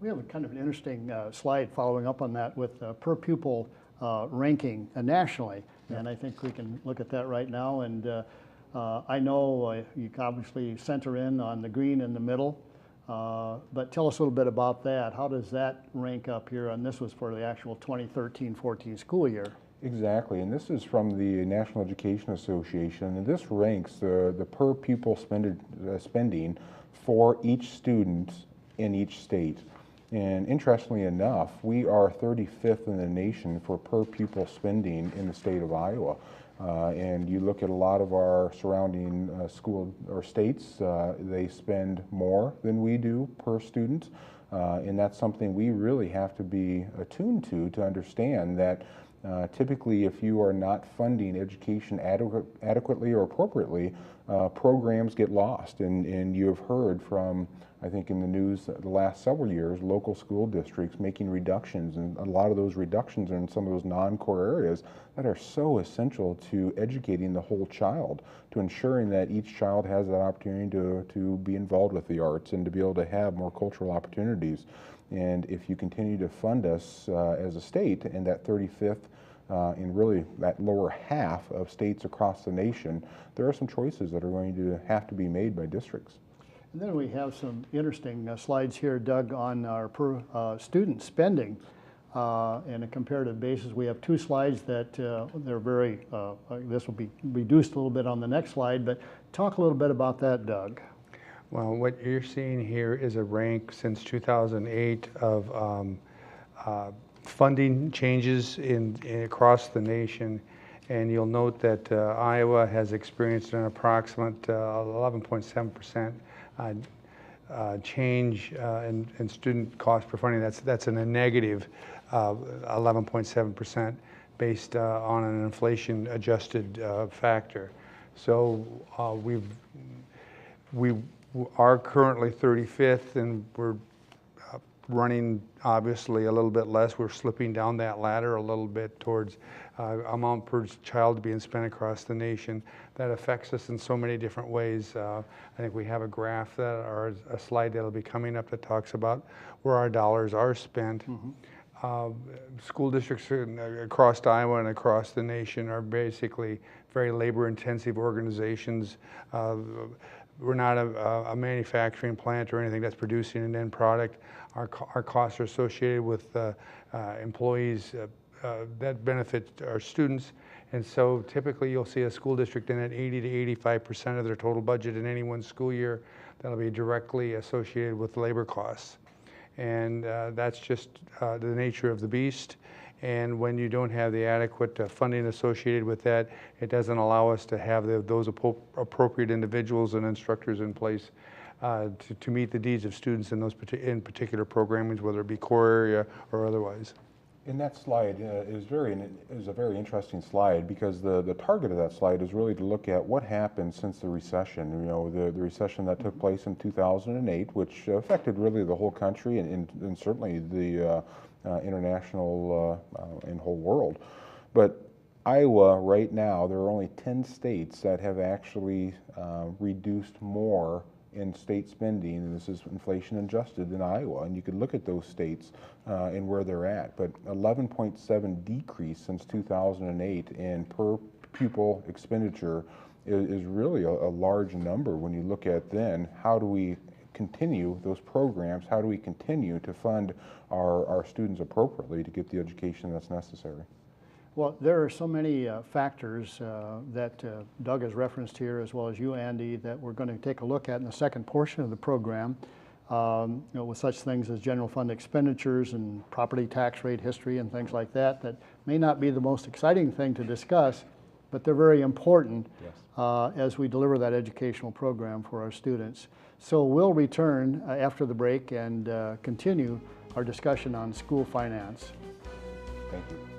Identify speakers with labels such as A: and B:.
A: We have a kind of an interesting slide following up on that with per pupil ranking nationally.
B: Yep.
A: And I think we can look at that right now. And I know you can obviously center in on the green in the middle, but tell us a little bit about that. How does that rank up here? And this was for the actual 2013-14 school year.
B: Exactly, and this is from the National Education Association, and this ranks the per pupil spending for each student in each state. And interestingly enough, we are 35th in the nation for per pupil spending in the state of Iowa. And you look at a lot of our surrounding school or states, they spend more than we do per student. And that's something we really have to be attuned to understand that typically if you are not funding education adequately or appropriately, programs get lost. And you have heard from, I think in the news the last several years, local school districts making reductions, and a lot of those reductions are in some of those non-core areas that are so essential to educating the whole child, to ensuring that each child has that opportunity to be involved with the arts and to be able to have more cultural opportunities. And if you continue to fund us as a state in that 35th in really that lower half of states across the nation, there are some choices that are going to have to be made by districts.
A: And then we have some interesting slides here, Doug, on our per student spending in a comparative basis. We have two slides that they're very, this will be reduced a little bit on the next slide, but talk a little bit about that, Doug.
C: Well, what you're seeing here is a rank since 2008 of funding changes across the nation. And you'll note that Iowa has experienced an approximate 11.7% change in student cost per funding. That's in a negative 11.7% based on an inflation adjusted factor. So we are currently 35th, and we're running obviously a little bit less. We're slipping down that ladder a little bit towards amount per child being spent across the nation. That affects us in so many different ways. I think we have a graph that, or a slide that'll be coming up that talks about where our dollars are spent. Mm-hmm. School districts across Iowa and across the nation are basically very labor-intensive organizations. We're not a manufacturing plant or anything that's producing an end product. Our costs are associated with employees that benefit our students. And so typically you'll see a school district in at 80 to 85% of their total budget in any one school year that'll be directly associated with labor costs. And that's just the nature of the beast. And when you don't have the adequate funding associated with that, it doesn't allow us to have those appropriate individuals and instructors in place to meet the needs of students in those particular programmings, whether it be core area or otherwise.
B: And that slide is a very interesting slide, because the target of that slide is really to look at what happened since the recession. You know, the recession that took place in 2008, which affected really the whole country and certainly the international and whole world. But Iowa right now, there are only 10 states that have actually reduced more in state spending, and this is inflation adjusted, in Iowa. And you could look at those states and where they're at. But 11.7 decrease since 2008 in per pupil expenditure is really a large number when you look at then how do we continue those programs, how do we continue to fund our students appropriately to get the education that's necessary.
A: Well, there are so many factors that Doug has referenced here, as well as you, Andy, that we're going to take a look at in the second portion of the program, you know, with such things as general fund expenditures and property tax rate history and things like that, that may not be the most exciting thing to discuss, but they're very important. Yes. As we deliver that educational program for our students. So we'll return after the break and continue our discussion on school finance.
B: Thank you.